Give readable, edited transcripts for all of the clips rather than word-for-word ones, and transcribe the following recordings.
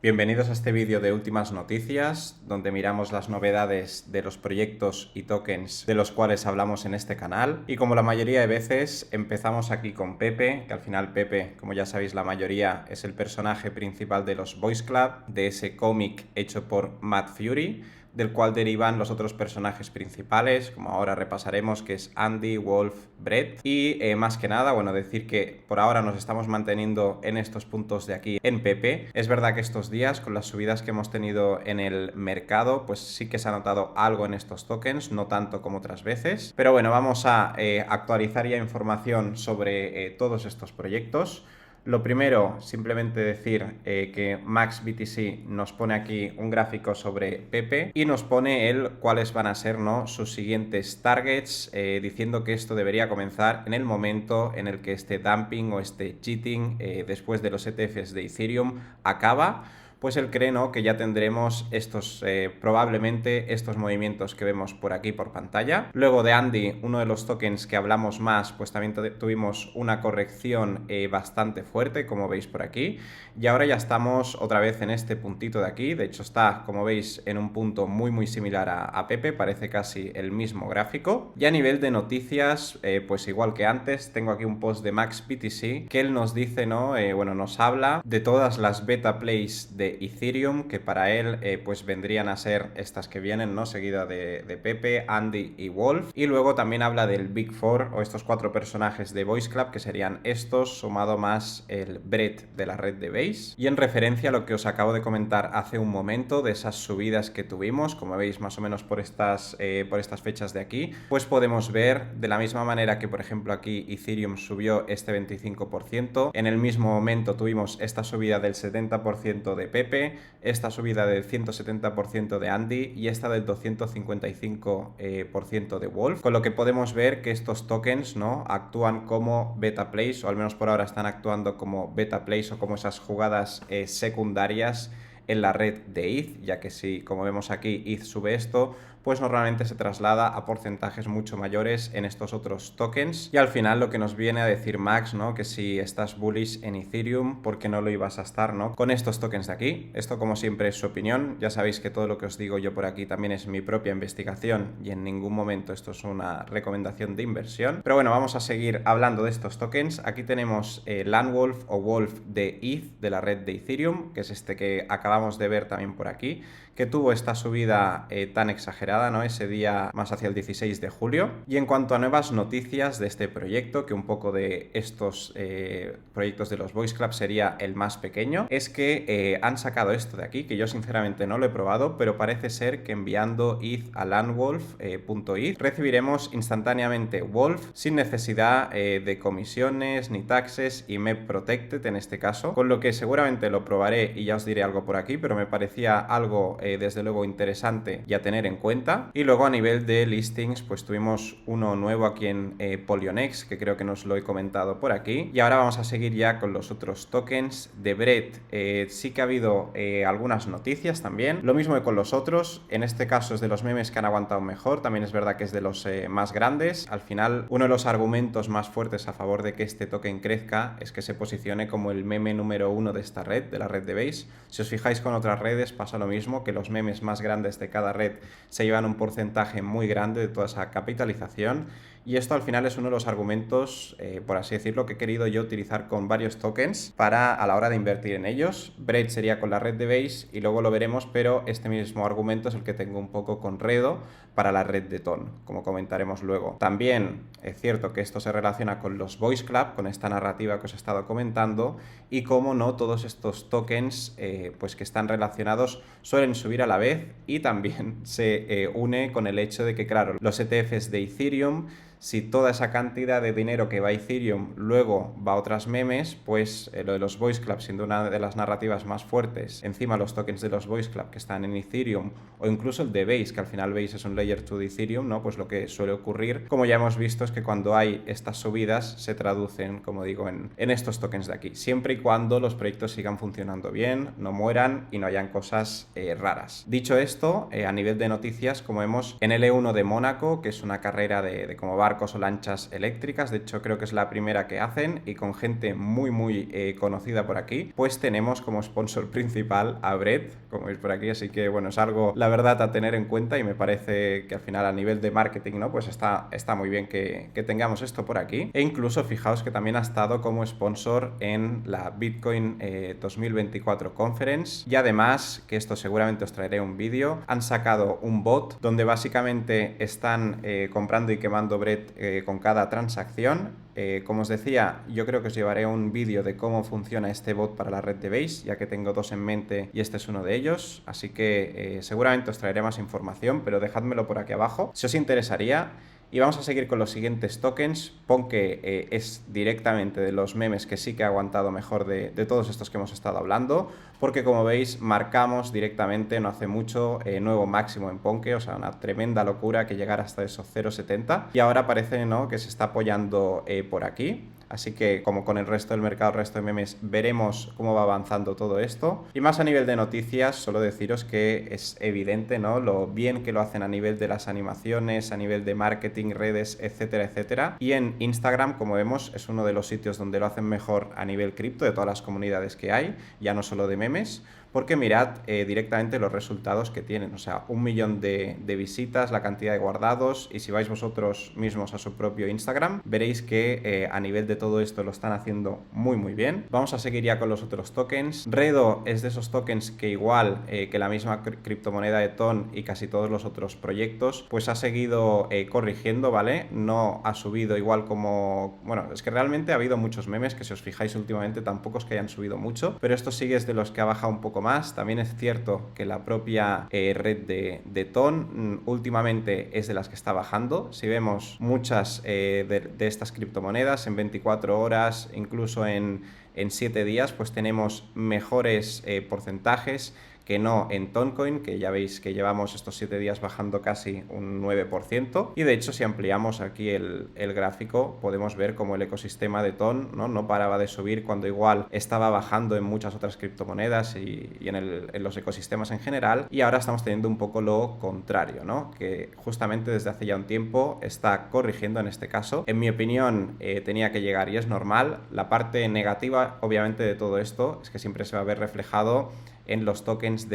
Bienvenidos a este vídeo de últimas noticias, donde miramos las novedades de los proyectos y tokens de los cuales hablamos en este canal. Y como la mayoría de veces, empezamos aquí con Pepe, que al final Pepe, como ya sabéis la mayoría, es el personaje principal de los Boys Club, de ese cómic hecho por Matt Fury, del cual derivan los otros personajes principales, como ahora repasaremos, que es Andy, Wolf, Brett. Y más que nada, bueno, decir que por ahora nos estamos manteniendo en estos puntos de aquí en Pepe. Es verdad que estos días, con las subidas que hemos tenido en el mercado, pues sí que se ha notado algo en estos tokens, no tanto como otras veces. Pero bueno, vamos a actualizar ya información sobre todos estos proyectos. Lo primero, simplemente decir que MaxBTC nos pone aquí un gráfico sobre Pepe y nos pone cuáles van a ser, ¿no?, sus siguientes targets, diciendo que esto debería comenzar en el momento en el que este dumping o este cheating después de los ETFs de Ethereum acaba. Pues él cree, ¿no?, que ya tendremos estos, probablemente estos movimientos que vemos por aquí por pantalla. Luego de Andy, uno de los tokens que hablamos más, pues también tuvimos una corrección bastante fuerte, como veis por aquí. Y ahora ya estamos otra vez en este puntito de aquí. De hecho está, como veis, en un punto muy similar a Pepe, parece casi el mismo gráfico. Y a nivel de noticias, pues igual que antes, tengo aquí un post de MaxBTC que él nos dice, ¿no?, bueno, nos habla de todas las beta plays de Ethereum, que para él pues vendrían a ser estas que vienen, ¿no?, seguida de Pepe, Andy y Wolf. Y luego también habla del Big Four, o estos cuatro personajes de Boys Club, que serían estos, sumado más el Brett de la red de Base. Y en referencia a lo que os acabo de comentar hace un momento, de esas subidas que tuvimos, como veis más o menos por estas fechas de aquí, pues podemos ver de la misma manera que, por ejemplo, aquí Ethereum subió este 25%, en el mismo momento tuvimos esta subida del 70% de Pepe, esta subida del 170% de Andy y esta del 255% de Wolf, con lo que podemos ver que estos tokens, ¿no?, actúan como beta plays, o al menos por ahora están actuando como beta plays o como esas jugadas secundarias en la red de ETH, ya que si, como vemos aquí, ETH sube esto, pues normalmente se traslada a porcentajes mucho mayores en estos otros tokens. Y al final lo que nos viene a decir Max, ¿no?, que si estás bullish en Ethereum, ¿por qué no lo ibas a estar, ¿no?, con estos tokens de aquí? Esto, como siempre, es su opinión. Ya sabéis que todo lo que os digo yo por aquí también es mi propia investigación y en ningún momento esto es una recomendación de inversión. Pero bueno, vamos a seguir hablando de estos tokens. Aquí tenemos Landwolf o Wolf de ETH, de la red de Ethereum, que es este que acabamos de ver también por aquí, que tuvo esta subida tan exagerada, ¿no?, ese día más hacia el 16 de julio. Y en cuanto a nuevas noticias de este proyecto, que un poco de estos proyectos de los Boys Club sería el más pequeño, es que han sacado esto de aquí, que yo sinceramente no lo he probado, pero parece ser que enviando ETH a landwolf.eth recibiremos instantáneamente Wolf sin necesidad de comisiones ni taxes y MEP Protected en este caso, con lo que seguramente lo probaré y ya os diré algo por aquí, pero me parecía algo desde luego interesante y a tener en cuenta. Y luego a nivel de listings, pues tuvimos uno nuevo aquí en Polyonex, que creo que nos lo he comentado por aquí. Y ahora vamos a seguir ya con los otros tokens de Brett. Sí que ha habido algunas noticias también, lo mismo que con los otros. En este caso es de los memes que han aguantado mejor, también es verdad que es de los más grandes. Al final, uno de los argumentos más fuertes a favor de que este token crezca es que se posicione como el meme número uno de esta red, de la red de Base. Si os fijáis con otras redes pasa lo mismo, que los memes más grandes de cada red se llevan un porcentaje muy grande de toda esa capitalización. Y esto al final es uno de los argumentos, por así decirlo, que he querido yo utilizar con varios tokens para a la hora de invertir en ellos. Braid sería con la red de Base y luego lo veremos, pero este mismo argumento es el que tengo un poco con Redo para la red de Ton, como comentaremos luego. También es cierto que esto se relaciona con los Boys Club, con esta narrativa que os he estado comentando, y como no todos estos tokens pues que están relacionados suelen subir a la vez, y también se une con el hecho de que, claro, los ETFs de Ethereum, si toda esa cantidad de dinero que va a Ethereum luego va a otras memes, pues lo de los Boys Club, siendo una de las narrativas más fuertes, encima los tokens de los Boys Club que están en Ethereum, o incluso el de Base, que al final Base es un layer 2 de Ethereum, ¿no? Pues lo que suele ocurrir, como ya hemos visto, es que cuando hay estas subidas se traducen, como digo, en estos tokens de aquí, siempre y cuando los proyectos sigan funcionando bien, no mueran y no hayan cosas raras. Dicho esto, a nivel de noticias, como vemos en L1 de Mónaco, que es una carrera de como va barcos o lanchas eléctricas. De hecho, creo que es la primera que hacen y con gente muy conocida por aquí. Pues tenemos como sponsor principal a Bread, como veis por aquí, así que bueno, es algo, la verdad, a tener en cuenta y me parece que al final a nivel de marketing, ¿no? Pues está muy bien que tengamos esto por aquí. E incluso fijaos que también ha estado como sponsor en la Bitcoin 2024 Conference y además, que esto seguramente os traeré un vídeo, han sacado un bot donde básicamente están comprando y quemando Bread con cada transacción. Como os decía, yo creo que os llevaré un vídeo de cómo funciona este bot para la red de Base, ya que tengo dos en mente y este es uno de ellos, así que seguramente os traeré más información, pero dejádmelo por aquí abajo si os interesaría. Y vamos a seguir con los siguientes tokens. Pon que es directamente de los memes que sí que ha aguantado mejor de todos estos que hemos estado hablando, porque como veis marcamos directamente no hace mucho nuevo máximo en Ponke, o sea, una tremenda locura que llegara hasta esos 0,70 y ahora parece, ¿no?, que se está apoyando por aquí. Así que, como con el resto del mercado, el resto de memes, veremos cómo va avanzando todo esto. Y más a nivel de noticias, solo deciros que es evidente, ¿no?, lo bien que lo hacen a nivel de las animaciones, a nivel de marketing, redes, etcétera, etcétera. Y en Instagram, como vemos, es uno de los sitios donde lo hacen mejor a nivel cripto de todas las comunidades que hay, ya no solo de memes. Porque mirad directamente los resultados que tienen, o sea, 1 millón de visitas, la cantidad de guardados, y si vais vosotros mismos a su propio Instagram, veréis que a nivel de todo esto lo están haciendo muy bien. Vamos a seguir ya con los otros tokens. Redo es de esos tokens que igual que la misma criptomoneda de TON y casi todos los otros proyectos, pues ha seguido corrigiendo, ¿vale? No ha subido igual como... Bueno, es que realmente ha habido muchos memes que si os fijáis últimamente tampoco es que hayan subido mucho, pero esto sigue es de los que ha bajado un poco más. También es cierto que la propia red de TON últimamente es de las que está bajando. Si vemos muchas de estas criptomonedas en 24 horas, incluso en 7 días, pues tenemos mejores porcentajes que no en Toncoin, que ya veis que llevamos estos 7 días bajando casi un 9%. Y de hecho, si ampliamos aquí el gráfico, podemos ver cómo el ecosistema de TON no paraba de subir cuando igual estaba bajando en muchas otras criptomonedas y en los ecosistemas en general. Y ahora estamos teniendo un poco lo contrario, ¿no? Que justamente desde hace ya un tiempo está corrigiendo en este caso. En mi opinión, tenía que llegar y es normal. La parte negativa, obviamente, de todo esto es que siempre se va a ver reflejado en los tokens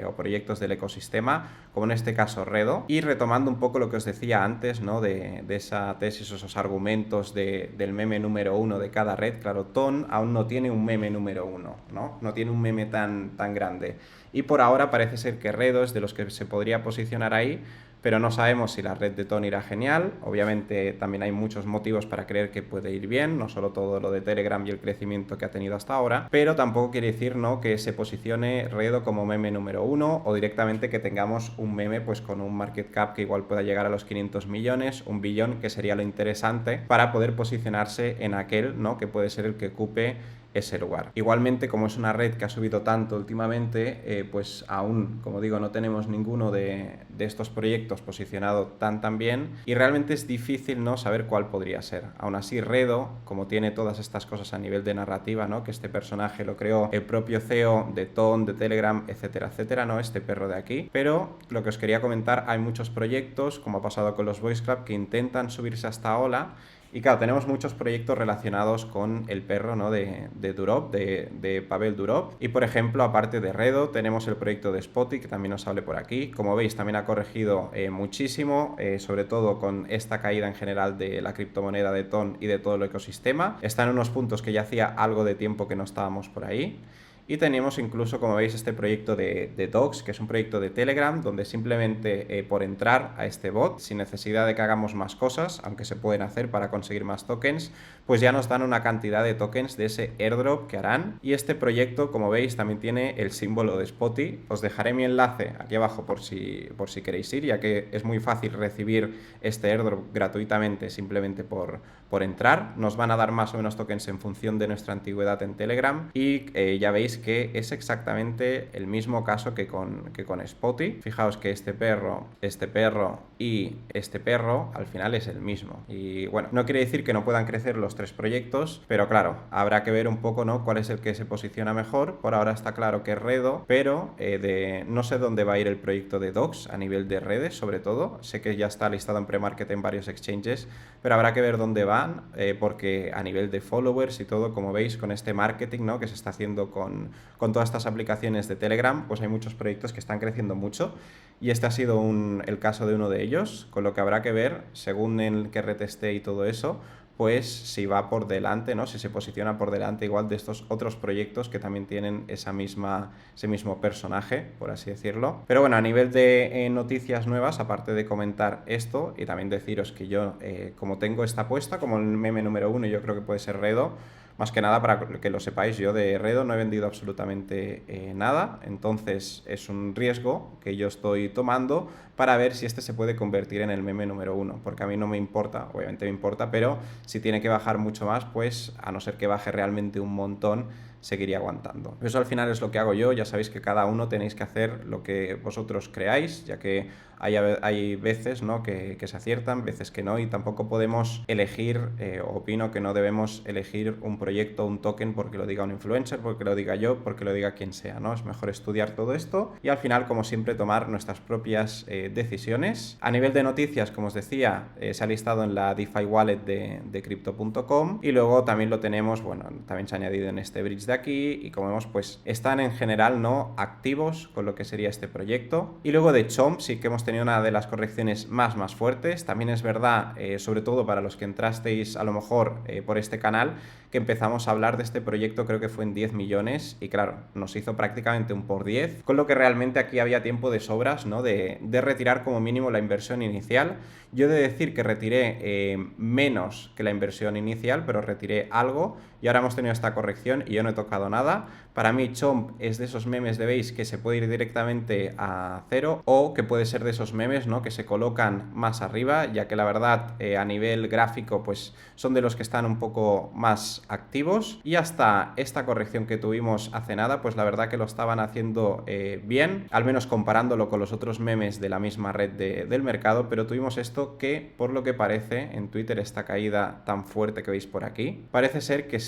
o proyectos del ecosistema, como en este caso Redo. Y retomando un poco lo que os decía antes, ¿no?, de esa tesis, esos argumentos del meme número 1 de cada red. Claro, TON aún no tiene un meme número 1, no tiene un meme tan grande. Y por ahora parece ser que Redo es de los que se podría posicionar ahí, pero no sabemos si la red de TON irá genial. Obviamente también hay muchos motivos para creer que puede ir bien, no solo todo lo de Telegram y el crecimiento que ha tenido hasta ahora, pero tampoco quiere decir, ¿no?, que se posicione Redo como meme número 1 o directamente que tengamos un meme pues con un market cap que igual pueda llegar a los 500 millones, 1 billón, que sería lo interesante para poder posicionarse en aquel, ¿no?, que puede ser el que ocupe ese lugar.Igualmente, como es una red que ha subido tanto últimamente, pues aún, como digo, no tenemos ninguno de estos proyectos posicionado tan bien y realmente es difícil, ¿no?, saber cuál podría ser. Aún así, Redo, como tiene todas estas cosas a nivel de narrativa, ¿no?, que este personaje lo creó el propio CEO de TON, de Telegram, etcétera, etcétera, ¿no?, este perro de aquí. Pero lo que os quería comentar, hay muchos proyectos, como ha pasado con los Voice Club, que intentan subirse a esta ola. Y claro, tenemos muchos proyectos relacionados con el perro, ¿no?, de Durov, de Pavel Durov. Y por ejemplo, aparte de Redo, tenemos el proyecto de Spotify, que también os hablé por aquí. Como veis, también ha corregido muchísimo, sobre todo con esta caída en general de la criptomoneda de TON y de todo el ecosistema. Está en unos puntos que ya hacía algo de tiempo que no estábamos por ahí. Y tenemos incluso, como veis, este proyecto de Docs, que es un proyecto de Telegram, donde simplemente por entrar a este bot, sin necesidad de que hagamos más cosas, aunque se pueden hacer para conseguir más tokens, pues ya nos dan una cantidad de tokens de ese airdrop que harán. Y este proyecto, como veis, también tiene el símbolo de Spotify. Os dejaré mi enlace aquí abajo por si queréis ir, ya que es muy fácil recibir este airdrop gratuitamente simplemente por entrar. Nos van a dar más o menos tokens en función de nuestra antigüedad en Telegram y ya veis que es exactamente el mismo caso que con Spotty. Fijaos que este perro y este perro al final es el mismo. Y bueno, no quiere decir que no puedan crecer los tres proyectos, pero claro, habrá que ver un poco, ¿no?, cuál es el que se posiciona mejor. Por ahora está claro que es Redo, pero no sé dónde va a ir el proyecto de Docs a nivel de redes, sobre todo. Sé que ya está listado en pre-market en varios exchanges, pero habrá que ver dónde van, porque a nivel de followers y todo, como veis, con este marketing, ¿no?, que se está haciendo con todas estas aplicaciones de Telegram, pues hay muchos proyectos que están creciendo mucho, y este ha sido el caso de uno de ellos, con lo que habrá que ver, según el que reteste y todo eso, pues si va por delante, ¿no?, si se posiciona por delante igual de estos otros proyectos que también tienen ese mismo personaje, por así decirlo. Pero bueno, a nivel de noticias nuevas, aparte de comentar esto y también deciros que yo, como tengo esta apuesta, como el meme número 1, yo creo que puede ser Redo. Más que nada, para que lo sepáis, yo de Redo no he vendido absolutamente nada, entonces es un riesgo que yo estoy tomando para ver si este se puede convertir en el meme número 1, porque a mí no me importa, obviamente me importa, pero si tiene que bajar mucho más, pues a no ser que baje realmente un montón, seguiría aguantando. Eso al final es lo que hago yo. Ya sabéis que cada uno tenéis que hacer lo que vosotros creáis, ya que hay veces, ¿no?, que se aciertan, veces que no, y tampoco podemos elegir, opino que no debemos elegir un proyecto, un token, porque lo diga un influencer, porque lo diga yo, porque lo diga quien sea, ¿no? Es mejor estudiar todo esto y al final, como siempre, tomar nuestras propias decisiones. A nivel de noticias, como os decía, se ha listado en la DeFi Wallet de Crypto.com, y luego también lo tenemos, bueno, también se ha añadido en este bridge de aquí, y como vemos, pues están en general, ¿no?, activos con lo que sería este proyecto. Y luego de Chomp sí que hemos tenido una de las correcciones más fuertes. También es verdad, sobre todo para los que entrasteis a lo mejor por este canal, que empezamos a hablar de este proyecto, creo que fue en 10 millones, y claro, nos hizo prácticamente un por 10, con lo que realmente aquí había tiempo de sobras, ¿no?, de retirar como mínimo la inversión inicial. Yo he de decir que retiré menos que la inversión inicial, pero retiré algo, y ahora hemos tenido esta corrección y yo no he tocado nada. Para mí Chomp es de esos memes, veis, que se puede ir directamente a cero, o que puede ser de esos memes, ¿no?, que se colocan más arriba, ya que la verdad, a nivel gráfico, pues son de los que están un poco más activos. Y hasta esta corrección que tuvimos hace nada, pues la verdad que lo estaban haciendo bien, al menos comparándolo con los otros memes de la misma red del mercado. Pero tuvimos esto que, por lo que parece, en Twitter, esta caída tan fuerte que veis por aquí, parece ser que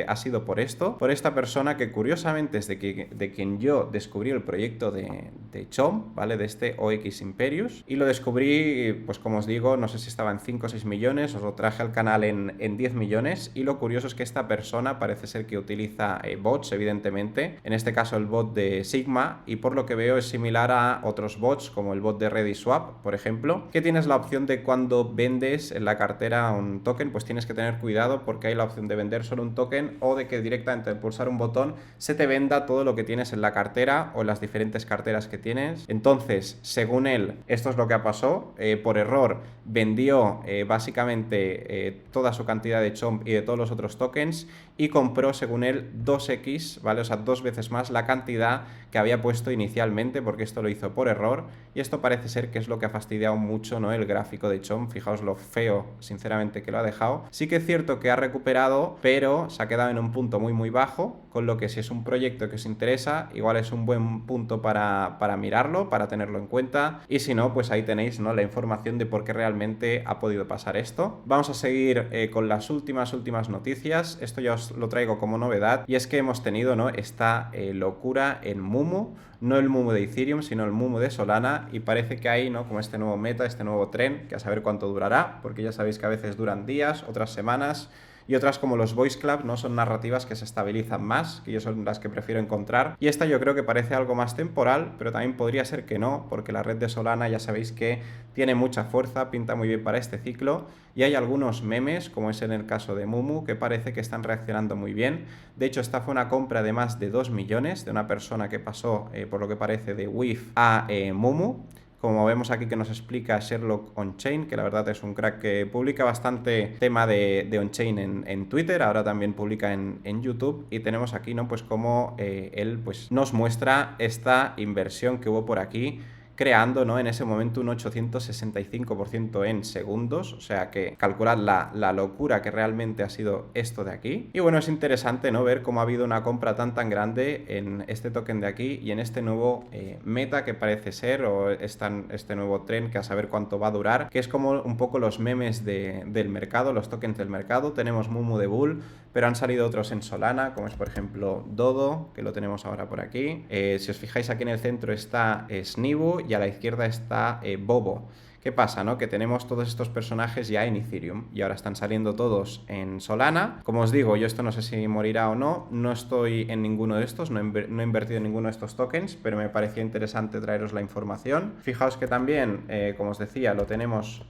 ha sido por esto, por esta persona que curiosamente es de quien yo descubrí el proyecto de Chomp, ¿vale?, de este OX Imperius, y lo descubrí, pues como os digo, no sé si estaba en 5 o 6 millones, os lo traje al canal en 10 millones, y lo curioso es que esta persona parece ser que utiliza bots, evidentemente, en este caso el bot de Sigma, y por lo que veo es similar a otros bots como el bot de ReadySwap, por ejemplo, que tienes la opción de cuando vendes en la cartera un token, pues tienes que tener cuidado porque hay la opción de vender solo un token, o de que directamente al pulsar un botón se te venda todo lo que tienes en la cartera o en las diferentes carteras que tienes. Entonces, según él, esto es lo que ha pasado. Por error vendió básicamente toda su cantidad de Chomp y de todos los otros tokens, y compró, según él, 2x, ¿vale? O sea, 2 veces más la cantidad que había puesto inicialmente, porque esto lo hizo por error, y esto parece ser que es lo que ha fastidiado mucho, ¿no?, el gráfico de Chomp. Fijaos lo feo, sinceramente, que lo ha dejado. Sí que es cierto que ha recuperado, pero se ha quedado en un punto muy bajo, con lo que si es un proyecto que os interesa, igual es un buen punto para mirarlo, para tenerlo en cuenta, y si no, pues ahí tenéis, ¿no?, la información de por qué realmente ha podido pasar esto. Vamos a seguir con las últimas noticias. Esto ya os lo traigo como novedad, y es que hemos tenido, ¿no?, esta locura en Mumu, no el Mumu de Ethereum, sino el Mumu de Solana, y parece que hay, ¿no?, como este nuevo meta, este nuevo tren, que a saber cuánto durará, porque ya sabéis que a veces duran días, otras semanas, y otras, como los Voice Club, no son narrativas que se estabilizan más, que yo son las que prefiero encontrar, y esta yo creo que parece algo más temporal, pero también podría ser que no, porque la red de Solana ya sabéis que tiene mucha fuerza, pinta muy bien para este ciclo, y hay algunos memes, como es en el caso de Mumu, que parece que están reaccionando muy bien. De hecho, esta fue una compra de más de 2 millones de una persona que pasó, por lo que parece, de WIF a Mumu. Como vemos aquí, que nos explica Sherlock Onchain, que la verdad es un crack que publica bastante tema de Onchain en Twitter, ahora también publica en YouTube, y tenemos aquí, ¿no?, pues como él pues nos muestra esta inversión que hubo por aquí, creando, ¿no?, en ese momento un 865% en segundos. O sea que calculad la locura que realmente ha sido esto de aquí. Y bueno, es interesante, ¿no?, ver cómo ha habido una compra tan grande en este token de aquí y en este nuevo meta que parece ser, o este nuevo tren que a saber cuánto va a durar, que es como un poco los memes del mercado, los tokens del mercado. Tenemos Mumu de Bull, pero han salido otros en Solana, como es por ejemplo Dodo, que lo tenemos ahora por aquí. Si os fijáis, aquí en el centro está Snibu y a la izquierda está Bobo. ¿Qué pasa, no? Que tenemos todos estos personajes ya en Ethereum y ahora están saliendo todos en Solana. Como os digo, yo esto no sé si morirá o no. No estoy en ninguno de estos, no he invertido en ninguno de estos tokens, pero me parecía interesante traeros la información. Fijaos que también, como os decía, lo tenemos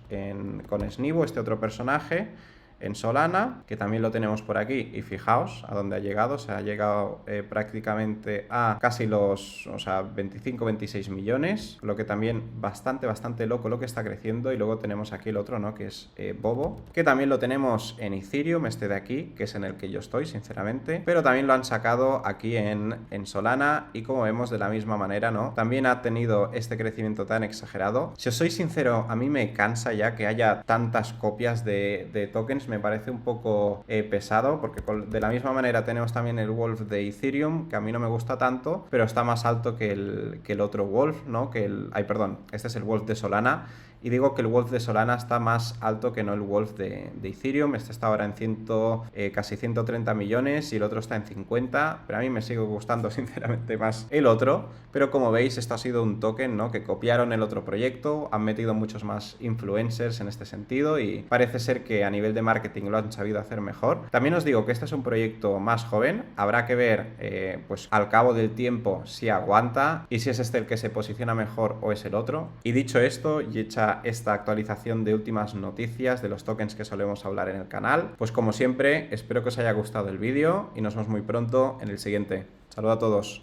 con Snibu, este otro personaje, en Solana, que también lo tenemos por aquí, y fijaos a dónde ha llegado. Se ha llegado prácticamente a casi los 25-26 millones, lo que también bastante loco lo que está creciendo. Y luego tenemos aquí el otro, ¿no?, que es Bobo, que también lo tenemos en Ethereum, este de aquí, que es en el que yo estoy, sinceramente, pero también lo han sacado aquí en Solana, y como vemos, de la misma manera, ¿no?, también ha tenido este crecimiento tan exagerado. Si os soy sincero, a mí me cansa ya que haya tantas copias de tokens. Me parece un poco pesado, porque de la misma manera tenemos también el Wolf de Ethereum, que a mí no me gusta tanto, pero está más alto que el otro Wolf, ¿no? Este es el Wolf de Solana. Y digo que el Wolf de Solana está más alto que no el Wolf de Ethereum. Este está ahora en casi 130 millones y el otro está en 50. Pero a mí me sigue gustando sinceramente más el otro. Pero como veis, esto ha sido un token, ¿no?, que copiaron el otro proyecto. Han metido muchos más influencers en este sentido y parece ser que a nivel de marketing lo han sabido hacer mejor. También os digo que este es un proyecto más joven. Habrá que ver pues al cabo del tiempo si aguanta y si es este el que se posiciona mejor o es el otro. Y dicho esto, y hecha esta actualización de últimas noticias de los tokens que solemos hablar en el canal, pues como siempre, espero que os haya gustado el vídeo y nos vemos muy pronto en el siguiente. Saludos a todos.